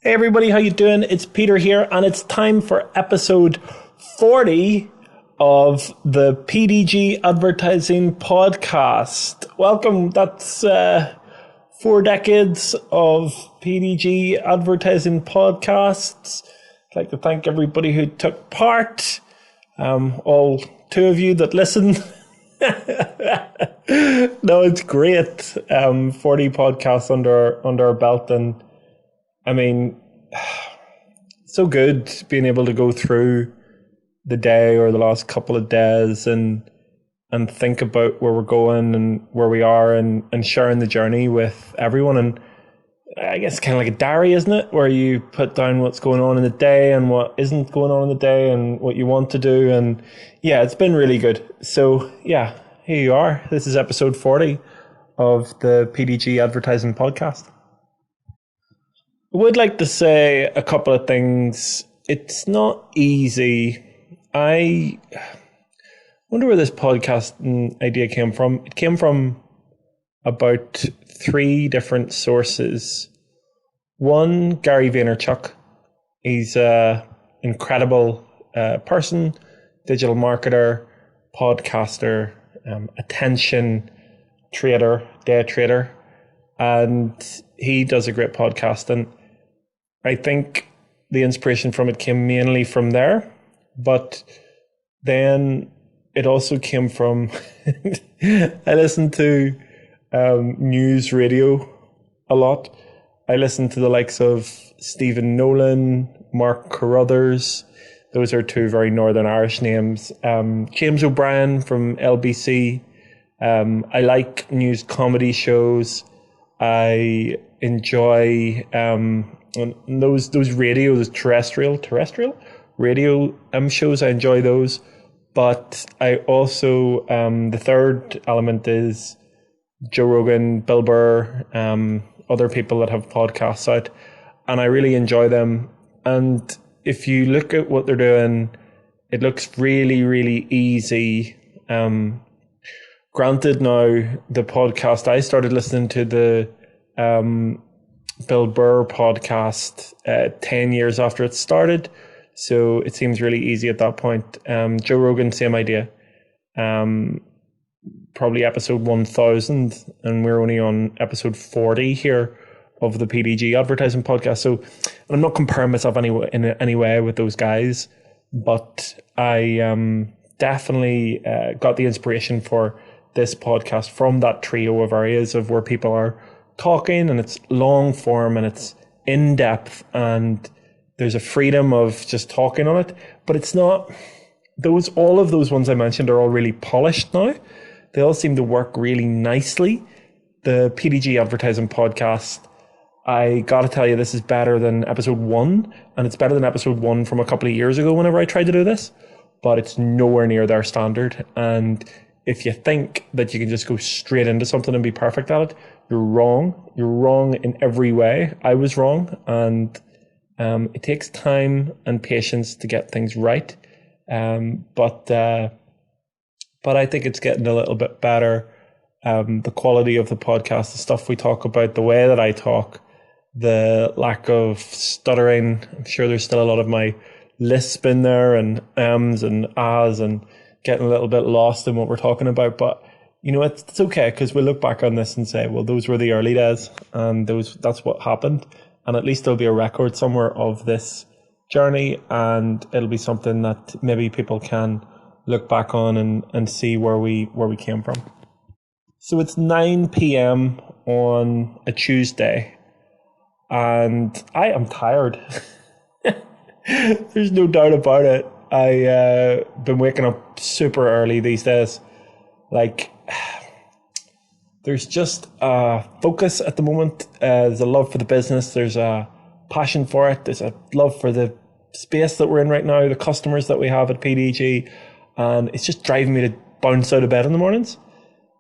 Hey everybody, how you doing? It's Peter here, and it's time for episode 40 of the PDG Advertising Podcast. Welcome. That's 4 decades of PDG Advertising Podcasts. I'd like to thank everybody who took part, all 2 of you that listened. No, it's great. 40 podcasts under our belt, and I mean, so good being able to go through the day or the last couple of days and think about where we're going and where we are and sharing the journey with everyone. And I guess kind of like a diary, isn't it? Where you put down what's going on in the day and what isn't going on in the day and what you want to do. And yeah, it's been really good. So yeah, here you are. This is episode 40 of the PDG Advertising Podcast. I would like to say a couple of things. It's not easy. I wonder where this podcast idea came from. It came from about 3 different sources. One, Gary Vaynerchuk. He's an incredible person, digital marketer, podcaster, attention trader, day trader, and he does a great podcast. And I think the inspiration from it came mainly from there, but then it also came from, I listen to news radio a lot. I listen to the likes of Stephen Nolan, Mark Carruthers. Those are 2 very Northern Irish names. James O'Brien from LBC. I like news comedy shows. I enjoy those radio, those terrestrial radio shows. I enjoy those, but I also the third element is Joe Rogan, Bill Burr, other people that have podcasts out, and I really enjoy them. And if you look at what they're doing, it looks really, really easy. Granted, now the podcast, I started listening to the Bill Burr podcast 10 years after it started, so it seems really easy at that point. Joe Rogan, same idea. Probably episode 1000, and we're only on episode 40 here of the PDG Advertising Podcast. So I'm not comparing myself in any way with those guys, but I definitely got the inspiration for this podcast from that trio of areas of where people are talking, and it's long form and it's in depth, and there's a freedom of just talking on it. But it's not all of those ones I mentioned are all really polished now. They all seem to work really nicely. The PDG Advertising Podcast, I gotta tell you, this is better than episode 1, and it's better than episode 1 from a couple of years ago whenever I tried to do this, but it's nowhere near their standard. And if you think that you can just go straight into something and be perfect at it, you're wrong. You're wrong in every way. I was wrong, and it takes time and patience to get things right. But I think it's getting a little bit better. The quality of the podcast, the stuff we talk about, the way that I talk, the lack of stuttering. I'm sure there's still a lot of my lisp in there, and ums and ahs, and getting a little bit lost in what we're talking about. But you know, it's okay, because we'll look back on this and say, well, those were the early days, and that's what happened. And at least there'll be a record somewhere of this journey, and it'll be something that maybe people can look back on and see where we came from. So it's 9 p.m. on a Tuesday, and I am tired. There's no doubt about it. I been waking up super early these days. Like, there's just a focus at the moment. There's a love for the business. There's a passion for it. There's a love for the space that we're in right now, the customers that we have at PDG, and it's just driving me to bounce out of bed in the mornings.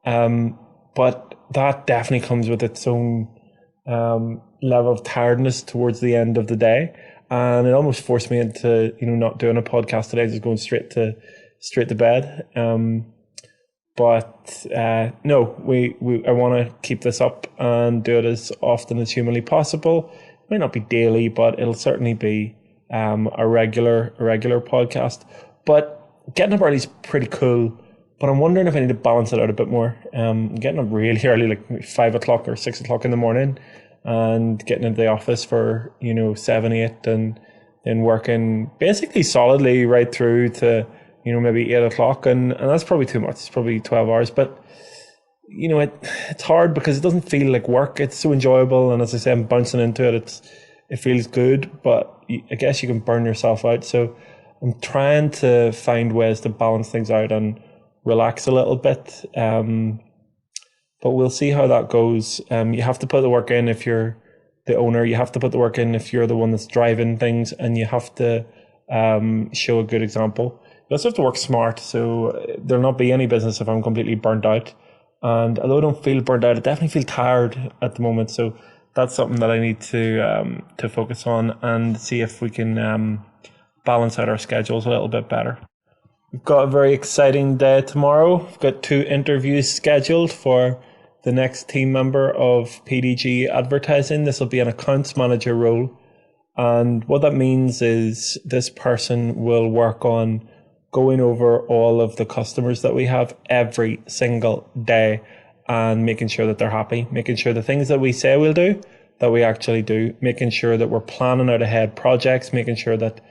But that definitely comes with its own level of tiredness towards the end of the day. And it almost forced me into, not doing a podcast today, just going straight to bed. But no, I want to keep this up and do it as often as humanly possible. might not be daily, but it'll certainly be a regular podcast. But getting up early is pretty cool. But I'm wondering if I need to balance it out a bit more. Getting up really early, like 5 o'clock or 6 o'clock in the morning, and getting into the office for 7, 8, and then working basically solidly right through to maybe 8 o'clock, and that's probably too much. It's probably 12 hours, but it's hard because it doesn't feel like work. It's so enjoyable, and as I say, I'm bouncing into it. It feels good, but I guess you can burn yourself out. So I'm trying to find ways to balance things out and relax a little bit. But we'll see how that goes. You have to put the work in if you're the owner. You have to put the work in if you're the one that's driving things, and you have to show a good example. You also have to work smart. So there'll not be any business if I'm completely burnt out. And although I don't feel burnt out, I definitely feel tired at the moment. So that's something that I need to focus on and see if we can balance out our schedules a little bit better. We've got a very exciting day tomorrow. We've got 2 interviews scheduled for the next team member of PDG Advertising. This will be an accounts manager role. And what that means is this person will work on going over all of the customers that we have every single day and making sure that they're happy, making sure the things that we say we'll do, that we actually do, making sure that we're planning out ahead projects, making sure that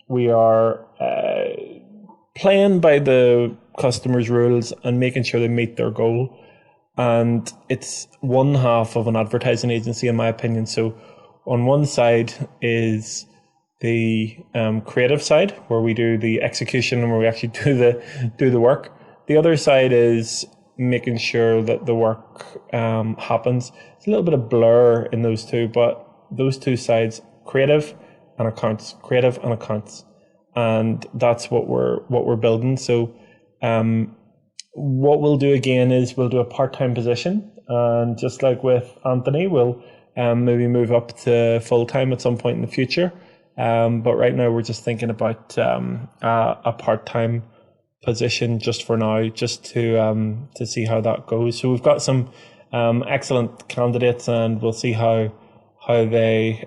we are playing by the customer's rules and making sure they meet their goal. And it's one half of an advertising agency, in my opinion. So on one side is the creative side, where we do the execution and where we actually do the work. The other side is making sure that the work happens. It's a little bit of blur in those two, but those two sides, creative and accounts, and that's what we're building. So what we'll do again is we'll do a part-time position, and just like with Anthony, we'll maybe move up to full-time at some point in the future. But right now we're just thinking about a part-time position just for now, just to see how that goes. So we've got some excellent candidates, and we'll see how they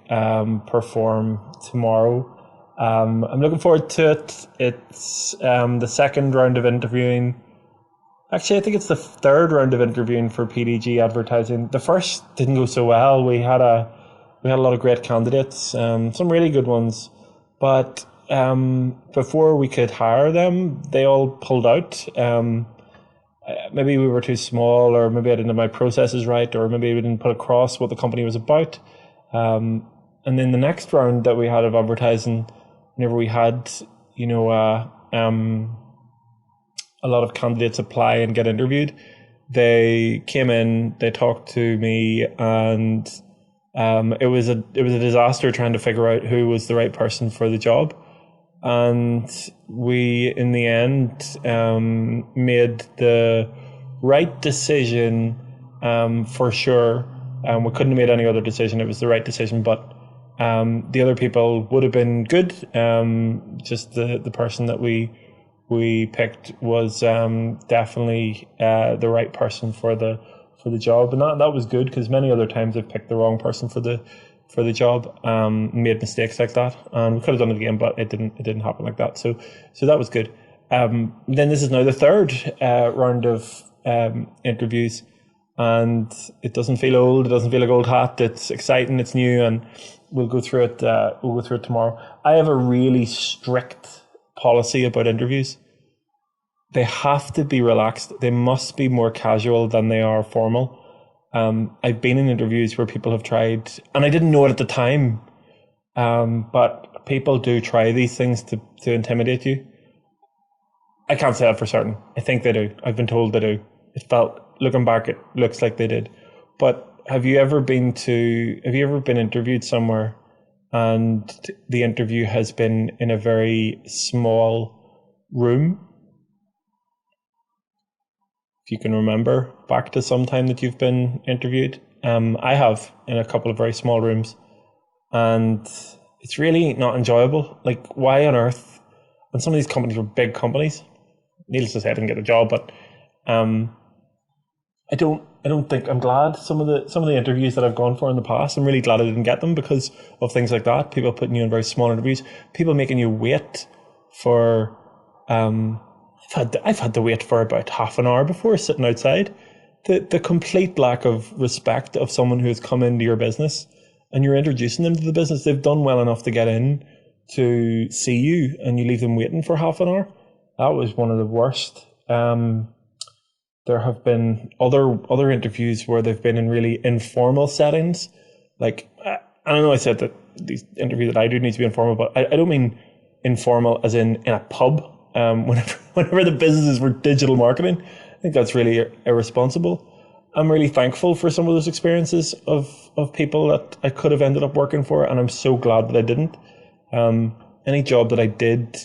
perform tomorrow. I'm looking forward to it. It's the second round of interviewing. Actually, I think it's the third round of interviewing for PDG Advertising. The first didn't go so well. We had a lot of great candidates, some really good ones, but before we could hire them, they all pulled out. Maybe we were too small, or maybe I didn't have my processes right, or maybe we didn't put across what the company was about. And then the next round that we had of advertising, whenever we had, a lot of candidates apply and get interviewed, they came in, they talked to me, and it was a disaster trying to figure out who was the right person for the job. And we, in the end, made the right decision for sure. We couldn't have made any other decision. It was the right decision, but the other people would have been good. Just the person that we picked was definitely the right person for the job, and that was good, because many other times I've picked the wrong person for the job, made mistakes like that, and we could have done it again, but it didn't happen like that. So that was good. Then this is now the third round of interviews, and it doesn't feel old. It doesn't feel like old hat. It's exciting. It's new, and we'll go through it. We'll go through it tomorrow. I have a really strict policy about interviews. They have to be relaxed. They must be more casual than they are formal. I've been in interviews where people have tried, and I didn't know it at the time, but people do try these things to intimidate you. I can't say that for certain. I think they do. I've been told they do. It felt, looking back, it looks like they did. But have you ever been interviewed somewhere and the interview has been in a very small room? If you can remember back to some time that you've been interviewed. I have, in a couple of very small rooms, and it's really not enjoyable. Like, why on earth? And some of these companies were big companies. Needless to say, I didn't get the job, but I don't think I'm glad some of the interviews that I've gone for in the past. I'm really glad I didn't get them because of things like that. People putting you in very small interviews, people making you wait for. I've had to wait for about half an hour before sitting outside. The complete lack of respect of someone who has come into your business and you're introducing them to the business. They've done well enough to get in to see you, and you leave them waiting for half an hour. That was one of the worst. There have been other interviews where they've been in really informal settings. Like, I know I said that these interviews that I do need to be informal, but I don't mean informal as in a pub. Whenever the businesses were digital marketing, I think that's really irresponsible. I'm really thankful for some of those experiences of people that I could have ended up working for, and I'm so glad that I didn't. Any job that I did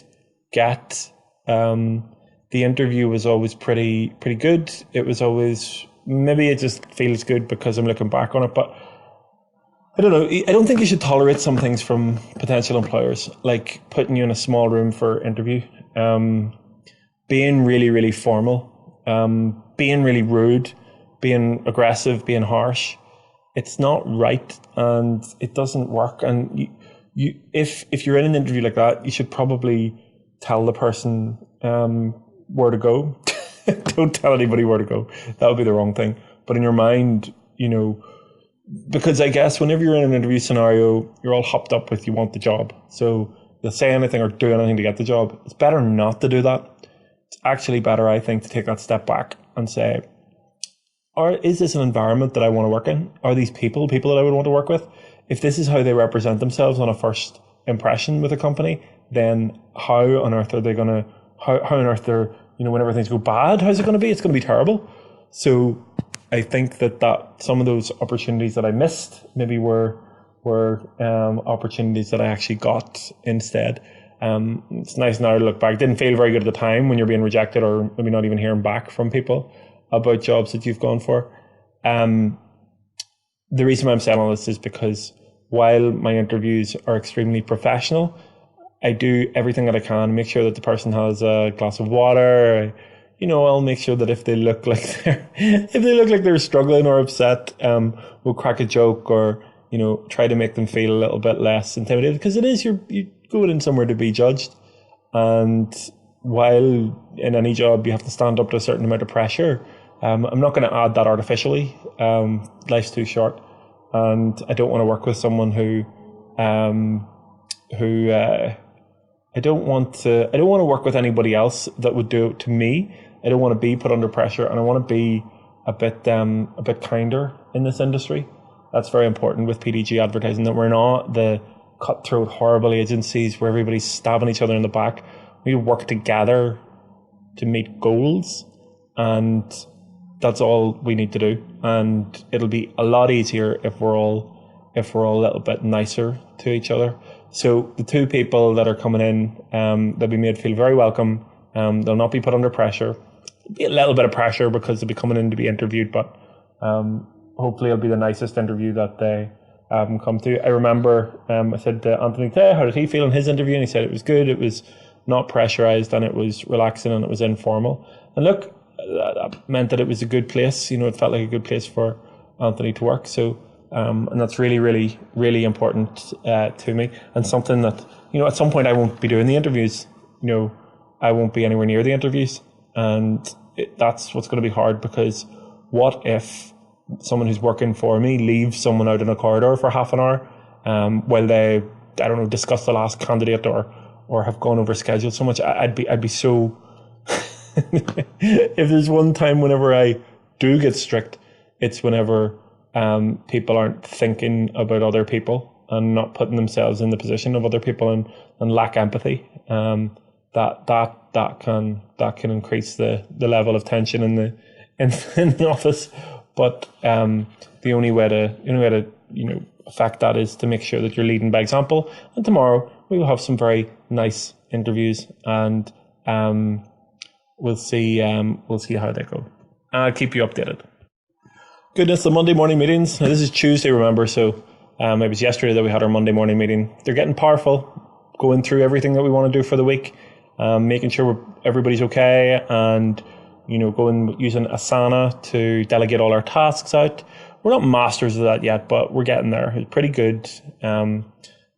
get, the interview was always pretty good. It was always, maybe it just feels good because I'm looking back on it, but I don't know. I don't think you should tolerate some things from potential employers, like putting you in a small room for interview, being really, really formal, being really rude, being aggressive, being harsh. It's not right, and it doesn't work. And if you're in an interview like that, you should probably tell the person where to go. Don't tell anybody where to go. That would be the wrong thing. But in your mind, because I guess whenever you're in an interview scenario, you're all hopped up with you want the job. So you'll say anything or do anything to get the job. It's better not to do that. It's actually better, I think, to take that step back and say, is this an environment that I want to work in? Are these people that I would want to work with? If this is how they represent themselves on a first impression with a company, then how on earth are they going to, how on earth they're, whenever things go bad, how's it going to be? It's going to be terrible. So I think that some of those opportunities that I missed maybe were opportunities that I actually got instead. It's nice now to look back. It didn't feel very good at the time when you're being rejected or maybe not even hearing back from people about jobs that you've gone for. The reason why I'm saying all this is because while my interviews are extremely professional, I do everything that I can to make sure that the person has a glass of water. I'll make sure that if they look like they're struggling or upset, we'll crack a joke or, try to make them feel a little bit less intimidated, because it is, you go in somewhere to be judged. And while in any job you have to stand up to a certain amount of pressure, I'm not going to add that artificially. Life's too short, and I don't want to work with someone who I don't want to work with anybody else that would do it to me. I don't want to be put under pressure, and I want to be a bit kinder in this industry. That's very important with PDG Advertising, that we're not the cutthroat, horrible agencies where everybody's stabbing each other in the back. We work together to meet goals, and that's all we need to do. And it'll be a lot easier if we're all a little bit nicer to each other. So the two people that are coming in, they'll be made feel very welcome. They'll not be put under pressure. There'll be a little bit of pressure because they'll be coming in to be interviewed, but hopefully it'll be the nicest interview that they come to. I remember I said to Anthony today, how did he feel in his interview? And he said it was good. It was not pressurized, and it was relaxing, and it was informal. And look, that meant that it was a good place. It felt like a good place for Anthony to work. So and that's really, really, really important to me, and something that, at some point I won't be doing the interviews. I won't be anywhere near the interviews, and that's what's going to be hard, because what if someone who's working for me leaves someone out in a corridor for half an hour while they, discuss the last candidate or have gone over schedule so much? I'd be so if there's one time whenever I do get strict, it's whenever people aren't thinking about other people and not putting themselves in the position of other people and lack empathy. That can increase the level of tension in the office. But the only way to affect that is to make sure that you're leading by example. And tomorrow we will have some very nice interviews, and we'll see how they go. I'll keep you updated. Goodness, the Monday morning meetings. Now, this is Tuesday, remember, so it was yesterday that we had our Monday morning meeting. They're getting powerful, going through everything that we want to do for the week, making sure everybody's okay, and going using Asana to delegate all our tasks out. We're not masters of that yet, but we're getting there. It's pretty good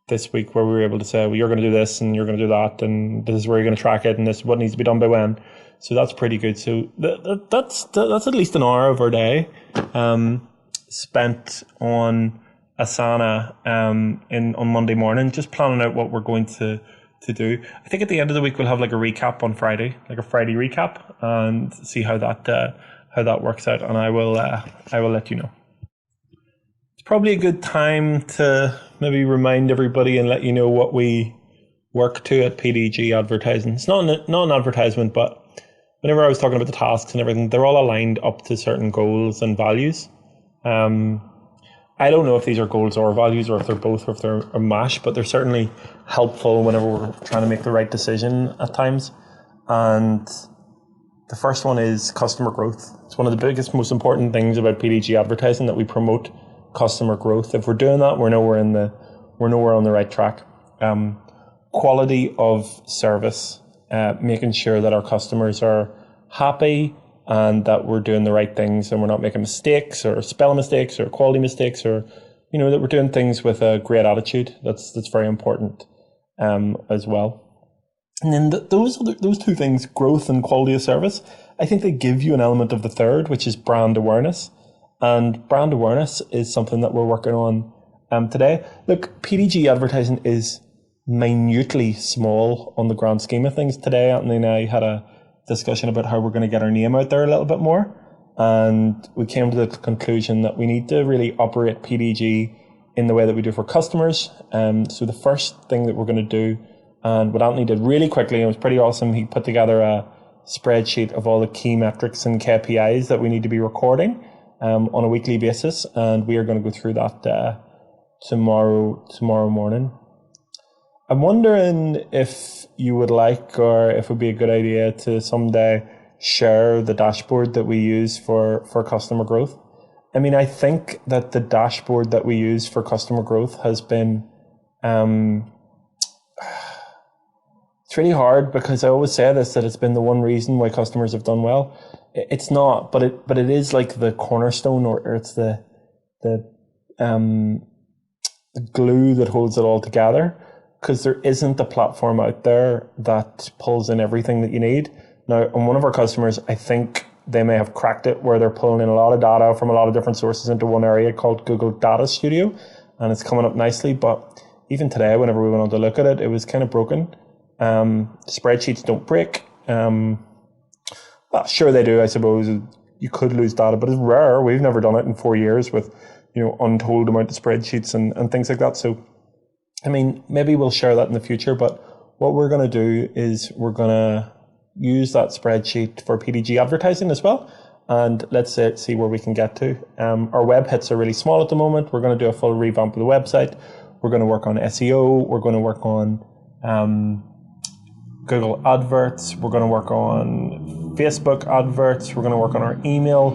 this week, where we were able to say, well, you're going to do this and you're going to do that, and this is where you're going to track it, and this is what needs to be done by when. So that's pretty good. So that's at least an hour of our day spent on Asana on Monday morning, just planning out what we're going to do. I think at the end of the week we'll have like a recap on Friday, like a Friday recap, and see how that works out. And I will let you know. It's probably a good time to maybe remind everybody and let you know what we work to at PDG Advertising. It's not an advertisement, but whenever I was talking about the tasks and everything, they're all aligned up to certain goals and values. I don't know if these are goals or values, or if they're both, or if they're a mash, but they're certainly helpful whenever we're trying to make the right decision at times. And the first one is customer growth. It's one of the biggest, most important things about PDG Advertising, that we promote customer growth. If we're doing that, we're nowhere on the right track. Quality of service, making sure that our customers are happy and that we're doing the right things and we're not making mistakes or spelling mistakes or quality mistakes, or that we're doing things with a great attitude. That's very important as well. And then those two things, growth and quality of service, I think they give you an element of the third, which is brand awareness. And brand awareness is something that we're working on today. Look, PDG Advertising is minutely small on the grand scheme of things. Today, Anthony and I had a discussion about how we're going to get our name out there a little bit more. And we came to the conclusion that we need to really operate PDG in the way that we do for customers. So the first thing that we're going to do, and what Anthony did really quickly, and it was pretty awesome, he put together a spreadsheet of all the key metrics and KPIs that we need to be recording on a weekly basis. And we are going to go through that tomorrow morning. I'm wondering if you would like, or if it would be a good idea to someday share the dashboard that we use for customer growth. I mean, I think that the dashboard that we use for customer growth has been, it's really hard, because I always say this, that it's been the one reason why customers have done well. It's not, but it is like the cornerstone, or it's the glue that holds it all together. Because there isn't a platform out there that pulls in everything that you need. Now, on one of our customers, I think they may have cracked it, where they're pulling in a lot of data from a lot of different sources into one area called Google Data Studio, and it's coming up nicely. But even today, whenever we went on to look at it, it was kind of broken. Spreadsheets don't break. Well, sure they do, I suppose. You could lose data, but it's rare. We've never done it in 4 years with, untold amount of spreadsheets and things like that. So, I mean, maybe we'll share that in the future, but what we're going to do is we're going to use that spreadsheet for PDG Advertising as well. And let's see where we can get to. Our web hits are really small at the moment. We're going to do a full revamp of the website. We're going to work on SEO. We're going to work on Google adverts. We're going to work on Facebook adverts. We're going to work on our email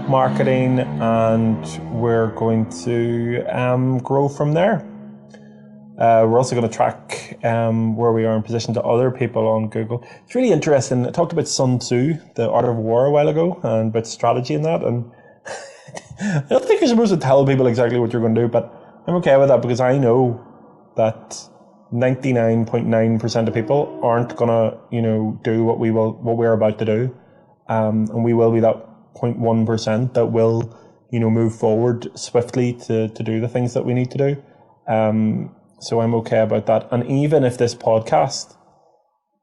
marketing, and we're going to grow from there. We're also going to track where we are in position to other people on Google. It's really interesting. I talked about Sun Tzu, the Art of War, a while ago, and about strategy in that. And I don't think you're supposed to tell people exactly what you're going to do, but I'm okay with that, because I know that 99.9% of people aren't going to, do what we're about to do, and we will be that 0.1% that will, move forward swiftly to do the things that we need to do. So I'm okay about that. And even if this podcast,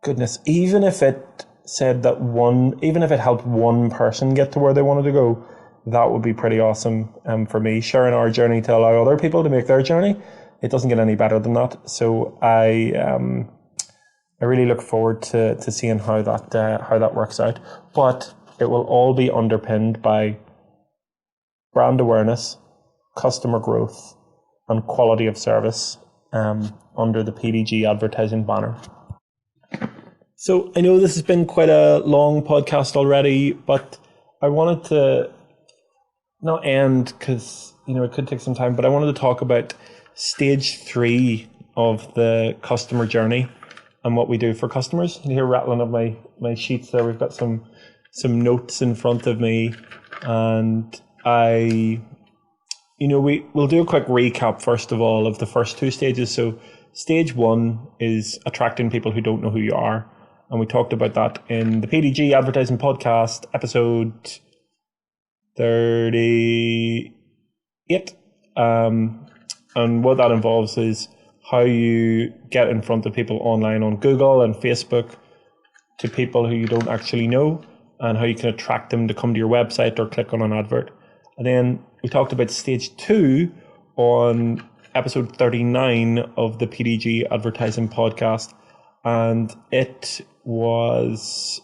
even if it helped one person get to where they wanted to go, that would be pretty awesome for me. Sharing our journey to allow other people to make their journey, it doesn't get any better than that. So I really look forward to seeing how that works out. But it will all be underpinned by brand awareness, customer growth, and quality of service under the PDG Advertising banner. So I know this has been quite a long podcast already, but I wanted to not end, because it could take some time, but I wanted to talk about stage 3 of the customer journey and what we do for customers. You hear rattling of my sheets there. We've got some notes in front of me, and we'll do a quick recap first of all of the first two stages. So stage one is attracting people who don't know who you are. And we talked about that in the PDG Advertising Podcast, episode 38. And what that involves is how you get in front of people online on Google and Facebook to people who you don't actually know, and how you can attract them to come to your website or click on an advert. And then we talked about stage two on episode 39 of the PDG Advertising Podcast. And it was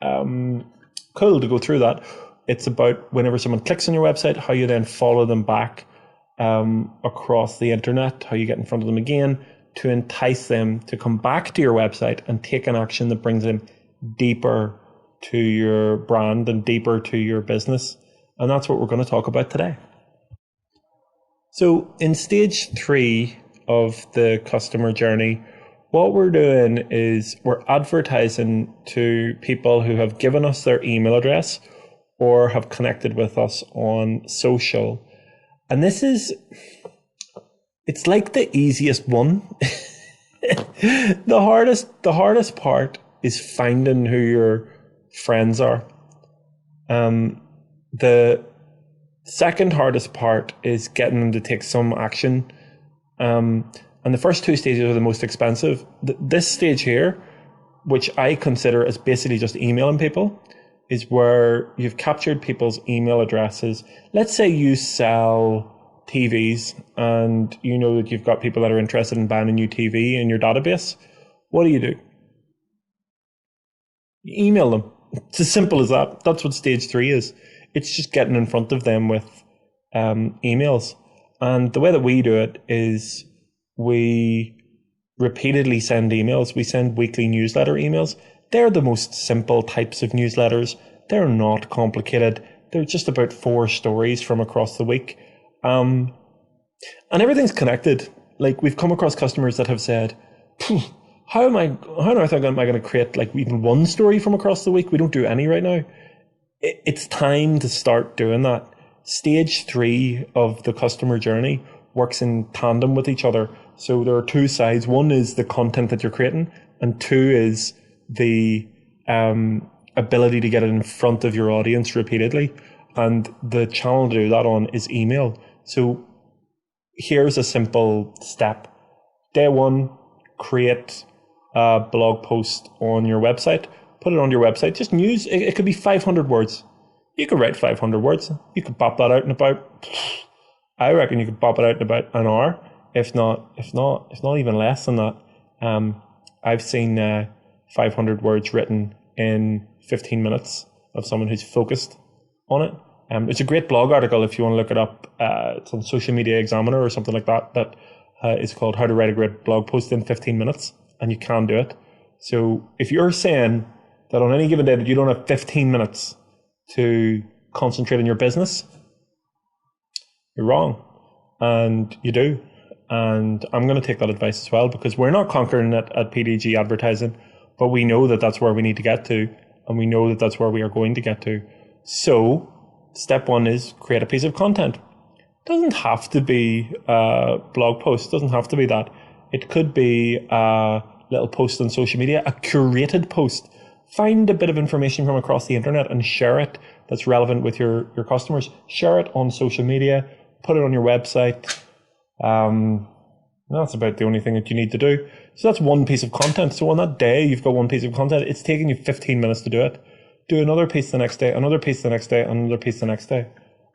cool to go through that. It's about whenever someone clicks on your website, how you then follow them back across the internet, how you get in front of them again to entice them to come back to your website and take an action that brings them deeper to your brand and deeper to your business. And that's what we're going to talk about today. So in stage three of the customer journey, what we're doing is we're advertising to people who have given us their email address or have connected with us on social. And it's like the easiest one. The hardest part is finding who your friends are. The second hardest part is getting them to take some action. And the first two stages are the most expensive. This stage here, which I consider as basically just emailing people, is where you've captured people's email addresses. Let's say you sell TVs and you know that you've got people that are interested in buying a new TV in your database. What do? You email them. It's as simple as that. That's what stage three is. It's just getting in front of them with emails. And the way that we do it is we repeatedly send emails. We send weekly newsletter emails. They're the most simple types of newsletters. They're not complicated. They're just about 4 stories from across the week. And everything's connected. Like, we've come across customers that have said, how on earth am I going to create like even one story from across the week? We don't do any right now. It's time to start doing that. Stage 3 of the customer journey works in tandem with each other. So there are 2 sides. One is the content that you're creating, and 2 is the ability to get it in front of your audience repeatedly. And the channel to do that on is email. So here's a simple step. Day 1, create a blog post on your website. Put it on your website. Just use it could be 500 words. You could write 500 words. You could pop that out in about, I reckon you could pop it out in about an hour, if not even less than that. I've seen 500 words written in 15 minutes of someone who's focused on it. It's a great blog article if you want to look it up. It's on Social Media Examiner or something like that. That is called How to Write a Great Blog Post in 15 Minutes, and you can do it. So if you're saying that on any given day that you don't have 15 minutes to concentrate on your business, you're wrong, and you do. And I'm going to take that advice as well, because we're not conquering it at PDG Advertising, but we know that that's where we need to get to, and we know that that's where we are going to get to. So step 1 is create a piece of content. It doesn't have to be a blog post. It doesn't have to be that. It could be a little post on social media, a curated post. Find a bit of information from across the internet and share it that's relevant with your customers. Share it on social media, put it on your website. That's about the only thing that you need to do. So that's one piece of content. So on that day, you've got one piece of content. It's taking you 15 minutes to do it. Do another piece the next day, another piece the next day, another piece the next day.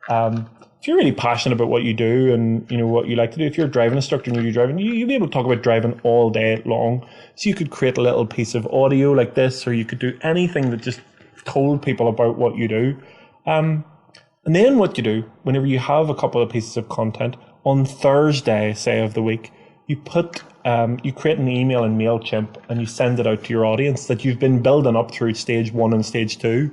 If you're really passionate about what you do and you know what you like to do, if you're a driving instructor and you're driving, you'll be able to talk about driving all day long. So you could create a little piece of audio like this, or you could do anything that just told people about what you do. And then what you do, whenever you have a couple of pieces of content, on Thursday, say, of the week, you create an email in MailChimp and you send it out to your audience that you've been building up through stage 1 and stage 2.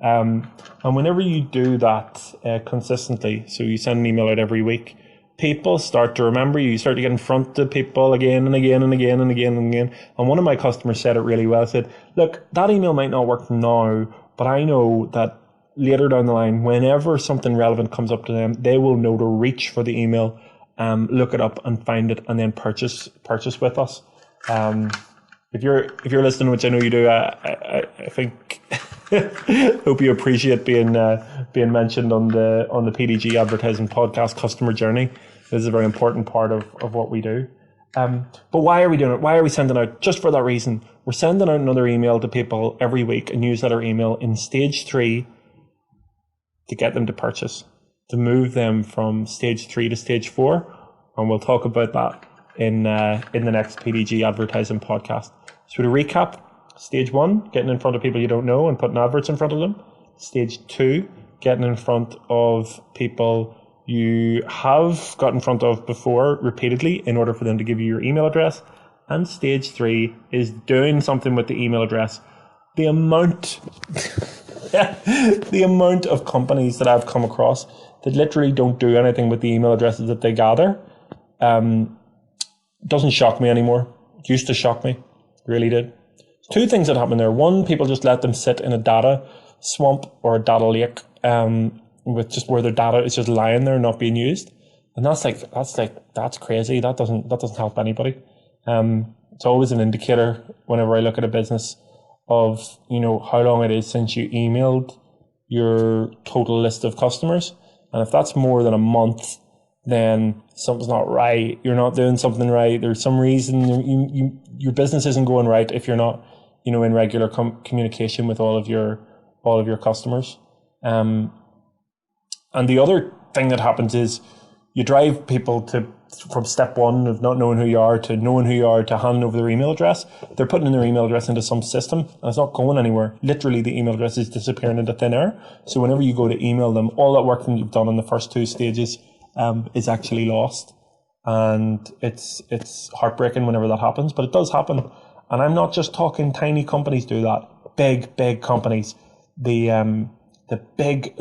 And whenever you do that consistently, so you send an email out every week, people start to remember you. You start to get in front of people again and again and again and again and again. And one of my customers said it really well. Said, look, that email might not work now, But I know that later down the line, whenever something relevant comes up to them, they will know to reach for the email, look it up and find it, and then purchase with us. If you're listening, which I know you do, I think hope you appreciate being mentioned on the PDG Advertising Podcast customer journey. This is a very important part of what we do. But why are we doing it? Why are we sending out? Just for that reason. We're sending out another email to people every week, a newsletter email in stage 3 to get them to purchase, to move them from stage 3 to stage 4. And we'll talk about that in the next PDG Advertising Podcast. So to recap, stage 1, getting in front of people you don't know and putting adverts in front of them. Stage 2, getting in front of people you have got in front of before repeatedly in order for them to give you your email address. And stage 3 is doing something with the email address. The amount of companies that I've come across that literally don't do anything with the email addresses that they gather doesn't shock me anymore. It used to shock me. Really did. 2 things that happen there. One, people just let them sit in a data swamp or a data lake with just where their data is just lying there, not being used. And that's crazy. That doesn't help anybody. It's always an indicator whenever I look at a business of, how long it is since you emailed your total list of customers. And if that's more than a month, then something's not right. You're not doing something right. There's some reason your business isn't going right if you're not, in regular communication with all of your customers. And the other thing that happens is you drive people from step 1 of not knowing who you are to knowing who you are to handing over their email address. They're putting in their email address into some system and it's not going anywhere. Literally, the email address is disappearing into thin air. So whenever you go to email them, all that work that you've done in the first 2 stages is actually lost. And it's heartbreaking whenever that happens, but it does happen. And I'm not just talking tiny companies do that. Big companies. The big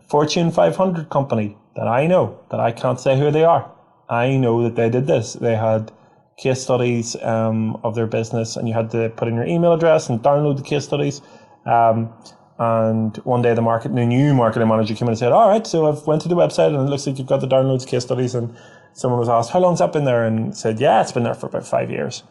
Fortune 500 company that I know, that I can't say who they are. I know that they did this. They had case studies of their business, and you had to put in your email address and download the case studies. And one day the new marketing manager came in and said, all right, so I've went to the website and it looks like you've got the downloads case studies. And someone was asked, how long's that been there? And said, yeah, it's been there for about 5 years.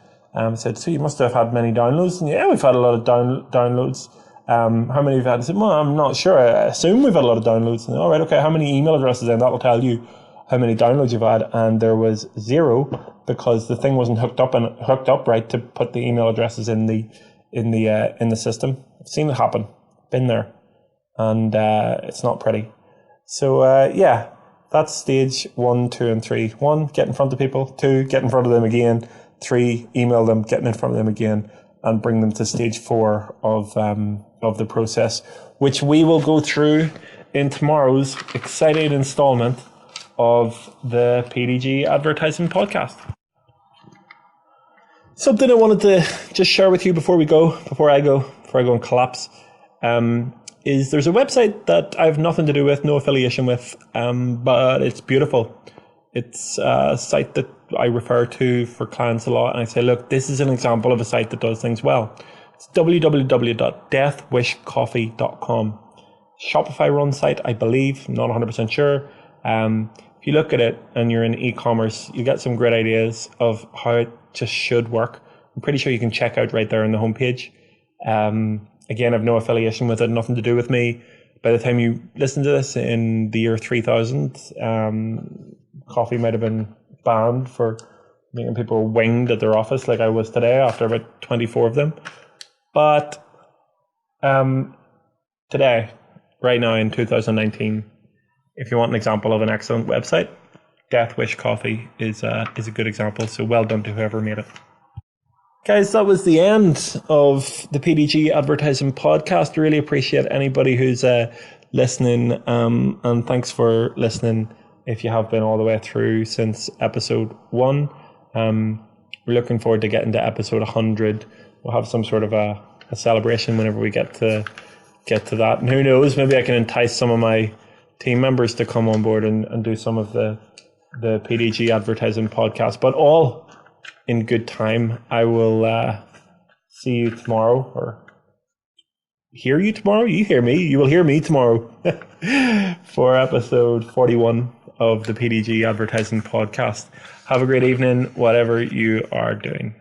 Said, so you must have had many downloads. And yeah, we've had a lot of downloads. How many have you had? I said, well, I'm not sure. I assume we've had a lot of downloads. And all right, okay, how many email addresses then? That will tell you how many downloads you've had. And there was 0 because the thing wasn't hooked up right to put the email addresses in the system. I've seen it happen. Been there. And it's not pretty. So that's stage 1, 2, and 3. 1, get in front of people. 2, get in front of them again. 3, email them, getting in front of them again, and bring them to stage 4 of the process, which we will go through in tomorrow's exciting installment of the PDG Advertising Podcast. Something I wanted to just share with you before I go and collapse, is there's a website that I have nothing to do with, no affiliation with, but it's beautiful. It's a site that I refer to for clients a lot, and I say, look, this is an example of a site that does things well. It's www.deathwishcoffee.com. Shopify run site, I believe, not 100% sure. If you look at it and you're in e-commerce, you get some great ideas of how it just should work. I'm pretty sure you can check out right there on the homepage. Again, I've no affiliation with it, nothing to do with me. By the time you listen to this in the year 3000, coffee might have been banned for making people winged at their office like I was today after about 24 of them. But today, right now in 2019, if you want an example of an excellent website, Death Wish Coffee is a good example. So well done to whoever made it. Guys, that was the end of the PDG Advertising Podcast. Really appreciate anybody who's listening, and thanks for listening if you have been all the way through since episode 1. We're looking forward to getting to episode 100. We'll have some sort of a celebration whenever we get to that. And who knows, maybe I can entice some of my team members to come on board and do some of the PDG Advertising Podcast. But all in good time. I will see you tomorrow or hear you tomorrow. You hear me. You will hear me tomorrow for episode 41 of the PDG Advertising Podcast. Have a great evening, whatever you are doing.